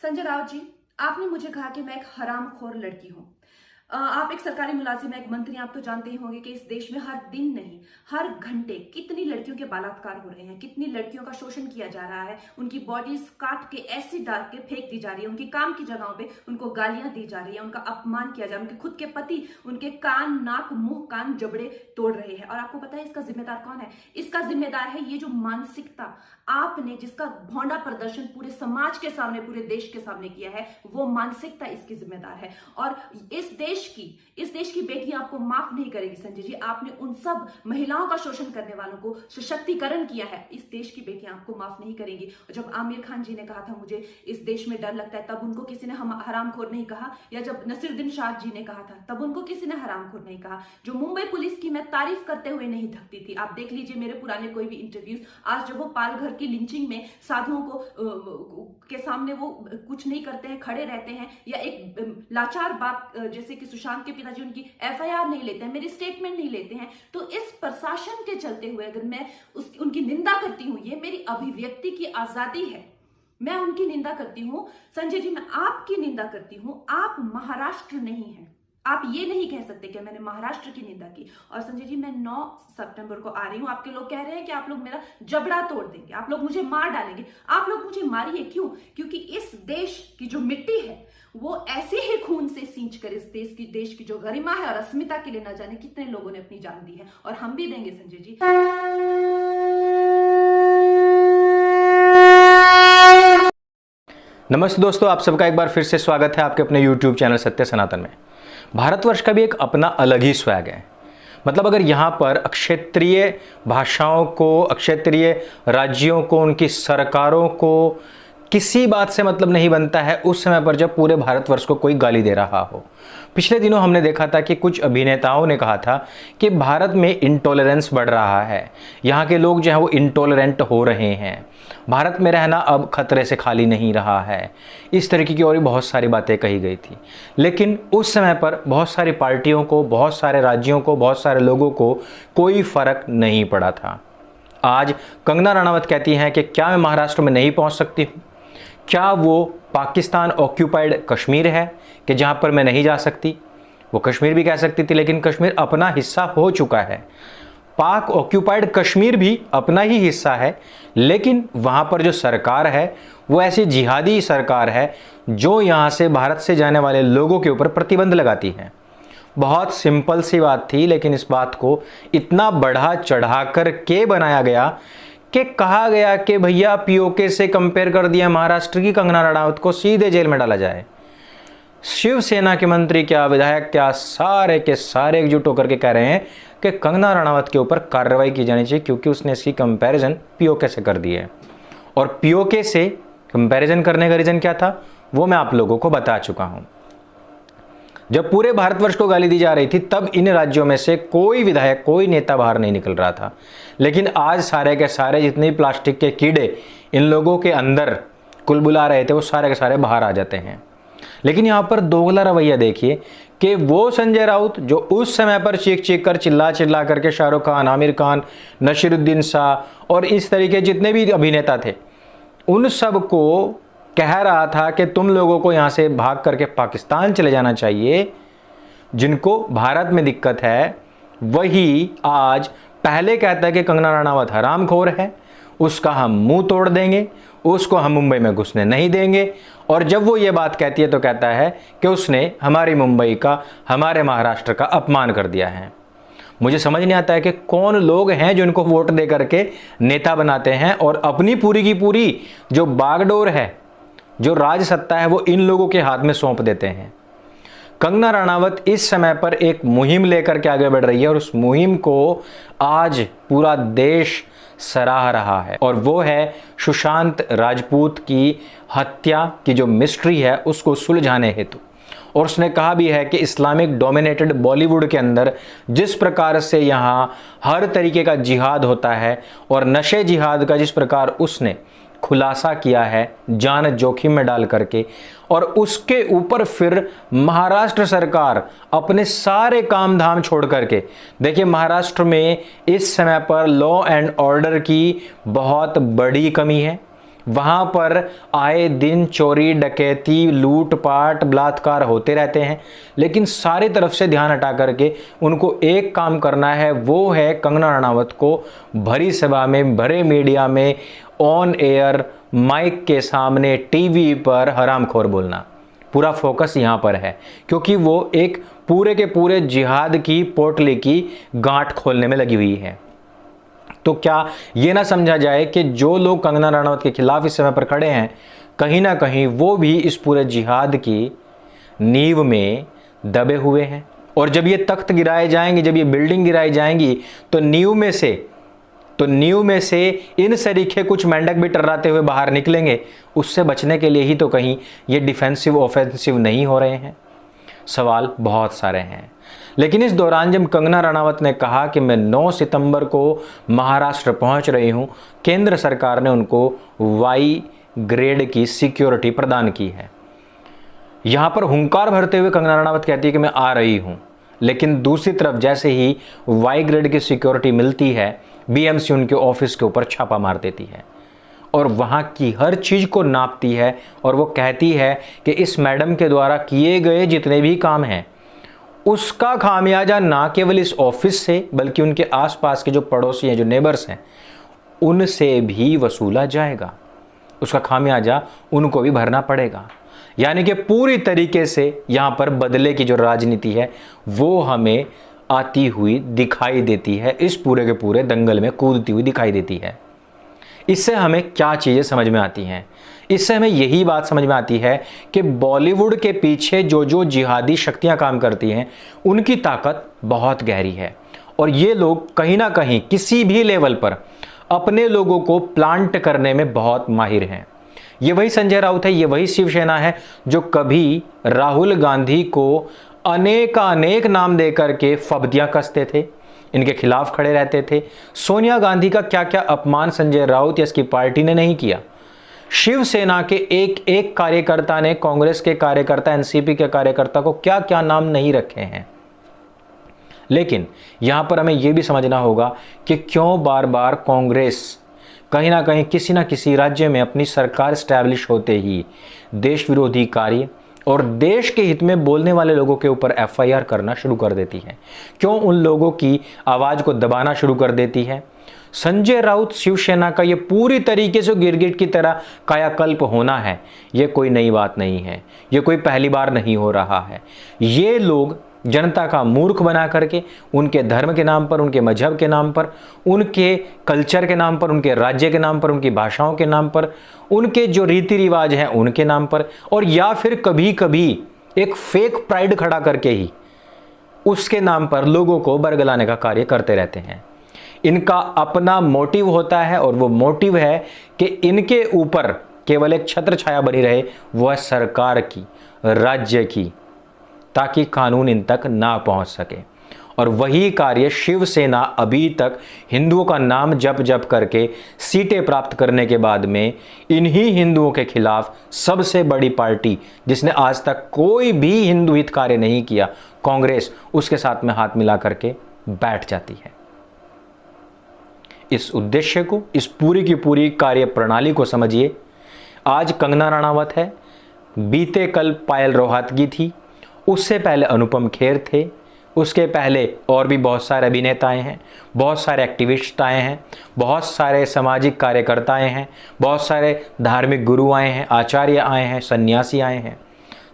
संजय राउत जी, आपने मुझे कहा कि मैं एक हरामखोर लड़की हूं। आप एक सरकारी मुलाजिम हैं, एक मंत्री, आप तो जानते ही होंगे कि इस देश में हर दिन नहीं, हर घंटे कितनी लड़कियों के बलात्कार हो रहे हैं, कितनी लड़कियों का शोषण किया जा रहा है, उनकी बॉडीज काट के ऐसी डाल के फेंक दी जा रही है, उनकी काम की जगहों पे उनको गालियां दी जा रही है, उनका अपमान किया जा रहा है, उनके खुद के पति उनके कान, नाक, मुंह, कान, जबड़े तोड़ रहे हैं। और आपको पता है इसका जिम्मेदार कौन है? इसका जिम्मेदार है ये जो मानसिकता आपने, जिसका भौंडा प्रदर्शन पूरे समाज के सामने, पूरे देश के सामने किया है, वो मानसिकता इसकी जिम्मेदार है। और इस देश की बेटियां आपको माफ नहीं करेगी संजय जी। आपने उन सब महिलाओं का शोषण करने वालों को सशक्तिकरण किया है, इस देश की बेटियां आपको माफ नहीं करेंगी। जब आमिर खान जी ने कहा था मुझे इस देश में डर लगता है, तब उनको किसी ने हरामखोर नहीं कहा, या जब नसीरुद्दीन शाह जी ने कहा था तब उनको किसी ने हरामखोर नहीं कहा। जो मुंबई पुलिस की मैं तारीफ करते हुए नहीं थकती थी, आप देख लीजिए मेरे पुराने कोई भी इंटरव्यूज, आज जब वो पालघर की लिंचिंग में साधुओं को के सामने वो कुछ नहीं करते हैं, खड़े रहते हैं, या एक लाचार बाप जैसे कि सुशांत के पिताजी उनकी एफआईआर नहीं लेते हैं, मेरी स्टेटमेंट नहीं लेते हैं, तो इस प्रशासन के चलते हुए अगर मैं उनकी निंदा करती हूं, ये मेरी अभिव्यक्ति की आजादी है, मैं उनकी निंदा करती हूं। संजय जी, मैं आपकी निंदा करती हूं, आप महाराष्ट्र नहीं हैं, आप ये नहीं कह सकते कि मैंने महाराष्ट्र की निंदा की। और संजय जी, मैं 9 सितंबर को आ रही हूं, आपके लोग कह रहे हैं कि आप लोग मेरा जबड़ा तोड़ देंगे, आप लोग मुझे मार डालेंगे। आप लोग मुझे मारिए, क्यों? क्योंकि इस देश की जो मिट्टी है वो ऐसे ही खून से सींच कर इस देश की जो गरिमा है और अस्मिता के लिए न जाने कितने लोगों ने अपनी जान दी है, और हम भी देंगे संजय जी। नमस्ते दोस्तों, आप सबका एक बार फिर से स्वागत है आपके अपने YouTube चैनल सत्य सनातन में। भारतवर्ष का भी एक अपना अलग ही स्वैग है। मतलब अगर यहाँ पर क्षेत्रीय भाषाओं को, क्षेत्रीय राज्यों को, उनकी सरकारों को किसी बात से मतलब नहीं बनता है उस समय पर जब पूरे भारतवर्ष को कोई गाली दे रहा हो। पिछले दिनों हमने देखा था कि कुछ अभिनेताओं ने कहा था कि भारत में इंटॉलरेंस बढ़ रहा है, यहाँ के लोग जो है वो इंटॉलरेंट हो रहे हैं, भारत में रहना अब खतरे से खाली नहीं रहा है, इस तरीके की और भी बहुत सारी बातें कही गई थी। लेकिन उस समय पर बहुत सारी पार्टियों को, बहुत सारे राज्यों को, बहुत सारे लोगों को कोई फर्क नहीं पड़ा था। आज कंगना रनावत कहती हैं कि क्या मैं महाराष्ट्र में नहीं पहुंच सकती हूँ? क्या वो पाकिस्तान ऑक्यूपाइड कश्मीर है कि जहाँ पर मैं नहीं जा सकती? वो कश्मीर भी कह सकती थी, लेकिन कश्मीर अपना हिस्सा हो चुका है। पाक ऑक्यूपाइड कश्मीर भी अपना ही हिस्सा है, लेकिन वहाँ पर जो सरकार है वो ऐसी जिहादी सरकार है जो यहाँ से, भारत से जाने वाले लोगों के ऊपर प्रतिबंध लगाती है। बहुत सिंपल सी बात थी, लेकिन इस बात को इतना बढ़ा चढ़ा कर के बनाया गया कि कहा गया कि भैया पीओके से कंपेयर कर दिया महाराष्ट्र की कंगना रनावत को, सीधे जेल में डाला जाए। शिवसेना के मंत्री क्या, विधायक क्या, सारे के सारे एकजुट होकर के कह रहे हैं कि कंगना रनावत के ऊपर कार्रवाई की जानी चाहिए, क्योंकि उसने इसकी कंपैरिजन पीओके से कर दी है। और पीओके से कंपैरिजन करने का रीजन क्या था वो मैं आप लोगों को बता चुका हूं। जब पूरे भारतवर्ष को गाली दी जा रही थी तब इन राज्यों में से कोई विधायक, कोई नेता बाहर नहीं निकल रहा था। लेकिन आज सारे के सारे जितने प्लास्टिक के कीड़े इन लोगों के अंदर कुलबुला रहे थे वो सारे के सारे बाहर आ जाते हैं। लेकिन यहाँ पर दोगला रवैया देखिए कि वो संजय राउत जो उस समय पर चीख चीख कर, चिल्ला चिल्ला करके शाहरुख खान, आमिर खान, नसीरुद्दीन शाह और इस तरीके जितने भी अभिनेता थे उन सब को कह रहा था कि तुम लोगों को यहाँ से भाग करके पाकिस्तान चले जाना चाहिए, जिनको भारत में दिक्कत है, वही आज पहले कहता है कि कंगना रनावत हरामखोर है, उसका हम मुंह तोड़ देंगे, उसको हम मुंबई में घुसने नहीं देंगे। और जब वो ये बात कहती है तो कहता है कि उसने हमारी मुंबई का, हमारे महाराष्ट्र का अपमान कर दिया है। मुझे समझ नहीं आता है कि कौन लोग हैं जो इनको वोट दे करके नेता बनाते हैं और अपनी पूरी की पूरी जो बागडोर है, जो राज सत्ता है, वो इन लोगों के हाथ में सौंप देते हैं। कंगना रनावत इस समय पर एक मुहिम लेकर के आगे बढ़ रही है और उस मुहिम को आज पूरा देश सराह रहा है, और वो है सुशांत राजपूत की हत्या की जो मिस्ट्री है उसको सुलझाने हेतु। और उसने कहा भी है कि इस्लामिक डोमिनेटेड बॉलीवुड के अंदर जिस प्रकार से यहाँ हर तरीके का जिहाद होता है और नशे जिहाद का जिस प्रकार उसने खुलासा किया है जान जोखिम में डाल करके, और उसके ऊपर फिर महाराष्ट्र सरकार अपने सारे काम धाम छोड़ करके, देखिए महाराष्ट्र में इस समय पर लॉ एंड ऑर्डर की बहुत बड़ी कमी है। वहाँ पर आए दिन चोरी डकैती लूटपाट बलात्कार होते रहते हैं, लेकिन सारी तरफ से ध्यान हटा करके उनको एक काम करना है, वो है कंगना रनावत को भरी सभा में, भरे मीडिया में, ऑन एयर माइक के सामने, टीवी पर हरामखोर बोलना। पूरा फोकस यहाँ पर है, क्योंकि वो एक पूरे के पूरे जिहाद की पोटली की गांठ खोलने में लगी हुई है। तो क्या ये ना समझा जाए कि जो लोग कंगना रनावत के खिलाफ इस समय पर खड़े हैं, कहीं ना कहीं वो भी इस पूरे जिहाद की नींव में दबे हुए हैं। और जब ये तख्त गिराए जाएंगे, जब ये बिल्डिंग गिराई जाएंगी, तो नींव में से इन सरीखे कुछ मेंढक भी टर्राते हुए बाहर निकलेंगे। उससे बचने के लिए ही तो कहीं ये डिफेंसिव ऑफेंसिव नहीं हो रहे हैं। सवाल बहुत सारे हैं। लेकिन इस दौरान जब कंगना रनावत ने कहा कि मैं 9 सितंबर को महाराष्ट्र पहुंच रही हूं, केंद्र सरकार ने उनको वाई ग्रेड की सिक्योरिटी प्रदान की है। यहां पर हुंकार भरते हुए कंगना रनावत कहती है कि मैं आ रही हूं, लेकिन दूसरी तरफ जैसे ही वाई ग्रेड की सिक्योरिटी मिलती है, बीएमसी उनके ऑफिस के ऊपर छापा मार देती है और वहाँ की हर चीज़ को नापती है। और वो कहती है कि इस मैडम के द्वारा किए गए जितने भी काम हैं, उसका खामियाजा ना केवल इस ऑफिस से बल्कि उनके आसपास के जो पड़ोसी हैं, जो नेबर्स हैं, उनसे भी वसूला जाएगा। उसका खामियाजा उनको भी भरना पड़ेगा। यानी कि पूरी तरीके से यहाँ पर बदले की जो राजनीति है वो हमें आती हुई दिखाई देती है, इस पूरे के पूरे दंगल में कूदती हुई दिखाई देती है। इससे हमें क्या चीज़ें समझ में आती हैं? इससे हमें यही बात समझ में आती है कि बॉलीवुड के पीछे जो जो जिहादी शक्तियां काम करती हैं, उनकी ताकत बहुत गहरी है और ये लोग कहीं ना कहीं किसी भी लेवल पर अपने लोगों को प्लांट करने में बहुत माहिर हैं। ये वही संजय राउत है, ये वही शिवसेना है जो कभी राहुल गांधी को अनेक नाम दे करके फब्दियां कसते थे, इनके खिलाफ खड़े रहते थे। सोनिया गांधी का क्या क्या अपमान संजय राउत या इसकी पार्टी ने नहीं किया। शिवसेना के एक एक कार्यकर्ता ने कांग्रेस के कार्यकर्ता, एनसीपी के कार्यकर्ता को क्या क्या नाम नहीं रखे हैं। लेकिन यहां पर हमें यह भी समझना होगा कि क्यों बार बार कांग्रेस कहीं ना कहीं किसी ना किसी राज्य में अपनी सरकार स्टैब्लिश होते ही देश विरोधी कार्य और देश के हित में बोलने वाले लोगों के ऊपर एफआईआर करना शुरू कर देती है, क्यों उन लोगों की आवाज़ को दबाना शुरू कर देती है। संजय राउत शिवसेना का ये पूरी तरीके से गिरगिट की तरह कायाकल्प होना है, ये कोई नई बात नहीं है, ये कोई पहली बार नहीं हो रहा है। ये लोग जनता का मूर्ख बना करके उनके धर्म के नाम पर, उनके मजहब के नाम पर, उनके कल्चर के नाम पर, उनके राज्य के नाम पर, उनकी भाषाओं के नाम पर, उनके जो रीति रिवाज हैं उनके नाम पर, और या फिर कभी कभी एक फेक प्राइड खड़ा करके ही उसके नाम पर लोगों को बरगलाने का कार्य करते रहते हैं। इनका अपना मोटिव होता है और वो मोटिव है कि इनके ऊपर केवल एक छत्र छाया बनी रहे, वह सरकार की, राज्य की, ताकि कानून इन तक ना पहुंच सके। और वही कार्य शिवसेना अभी तक हिंदुओं का नाम जप जप करके सीटें प्राप्त करने के बाद में इन्हीं हिंदुओं के खिलाफ सबसे बड़ी पार्टी जिसने आज तक कोई भी हिंदू हित कार्य नहीं किया, कांग्रेस, उसके साथ में हाथ मिला करके बैठ जाती है। इस उद्देश्य को, इस पूरी की पूरी कार्य प्रणाली को समझिए। आज कंगना रनावत है, बीते कल पायल रोहतगी थी, उससे पहले अनुपम खेर थे, उसके पहले और भी बहुत सारे अभिनेताएं हैं, बहुत सारे एक्टिविस्ट आए हैं, बहुत सारे सामाजिक कार्यकर्ताएं हैं, बहुत सारे धार्मिक गुरु आए हैं, आचार्य आए हैं, सन्यासी आए हैं।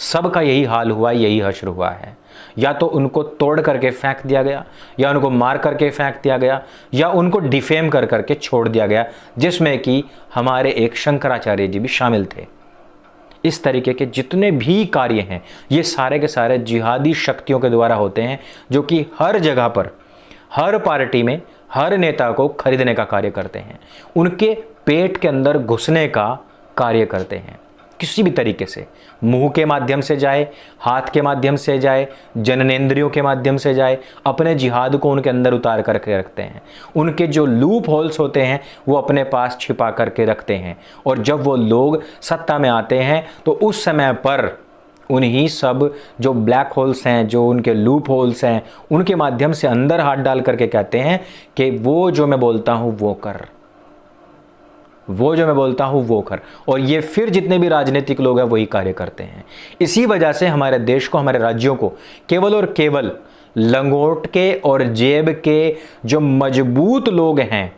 सबका यही हाल हुआ, यही हश्र हुआ है। या तो उनको तोड़ करके फेंक दिया गया, या उनको मार करके फेंक दिया गया, या उनको डिफेम कर करके छोड़ दिया गया, जिसमें कि हमारे एक शंकराचार्य जी भी शामिल थे। इस तरीके के जितने भी कार्य हैं ये सारे के सारे जिहादी शक्तियों के द्वारा होते हैं, जो कि हर जगह पर, हर पार्टी में, हर नेता को खरीदने का कार्य करते हैं, उनके पेट के अंदर घुसने का कार्य करते हैं। किसी भी तरीके से, मुंह के माध्यम से जाए, हाथ के माध्यम से जाए, जननेंद्रियों के माध्यम से जाए, अपने जिहाद को उनके अंदर उतार करके रखते हैं। उनके जो लूप होल्स होते हैं वो अपने पास छिपा करके रखते हैं, और जब वो लोग सत्ता में आते हैं तो उस समय पर उन्हीं सब जो ब्लैक होल्स हैं, जो उनके लूप होल्स हैं, उनके माध्यम से अंदर हाथ डाल करके कहते हैं कि वो जो मैं बोलता हूँ वो कर। वो जो मैं बोलता हूँ वो कर। और ये फिर जितने भी राजनीतिक लोग हैं वही कार्य करते हैं। इसी वजह से हमारे देश को, हमारे राज्यों को केवल और केवल लंगोट के और जेब के जो मजबूत लोग हैं,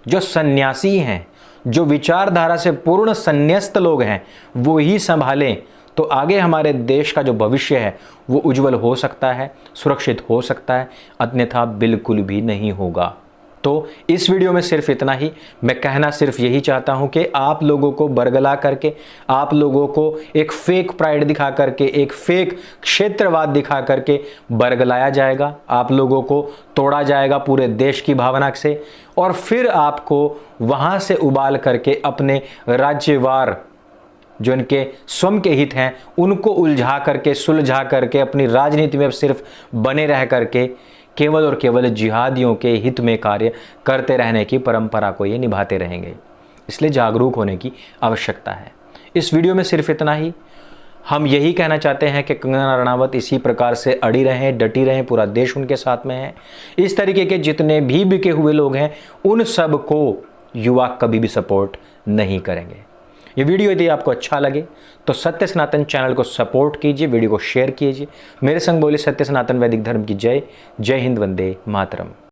जो सन्यासी हैं, जो विचारधारा से पूर्ण संन्यस्त लोग हैं, वो ही संभालें तो आगे हमारे देश का जो भविष्य है वो उज्जवल हो सकता है, सुरक्षित हो सकता है, अन्यथा बिल्कुल भी नहीं होगा। तो इस वीडियो में सिर्फ इतना ही। मैं कहना सिर्फ यही चाहता हूं कि आप लोगों को बरगला करके, आप लोगों को एक फेक प्राइड दिखा करके, एक फेक क्षेत्रवाद दिखा करके बरगलाया जाएगा, आप लोगों को तोड़ा जाएगा पूरे देश की भावना से, और फिर आपको वहां से उबाल करके अपने राज्यवार जो इनके स्वयं के हित हैं उनको उलझा करके, सुलझा करके अपनी राजनीति में सिर्फ बने रह करके केवल और केवल जिहादियों के हित में कार्य करते रहने की परंपरा को ये निभाते रहेंगे। इसलिए जागरूक होने की आवश्यकता है। इस वीडियो में सिर्फ इतना ही। हम यही कहना चाहते हैं कि कंगना रणावत इसी प्रकार से अड़ी रहें, डटी रहें, पूरा देश उनके साथ में है। इस तरीके के जितने भी बिके हुए लोग हैं उन सब को युवा कभी भी सपोर्ट नहीं करेंगे। ये वीडियो यदि आपको अच्छा लगे तो सत्य सनातन चैनल को सपोर्ट कीजिए, वीडियो को शेयर कीजिए। मेरे संग बोले सत्य सनातन वैदिक धर्म की जय। जय हिंद, वंदे मातरम।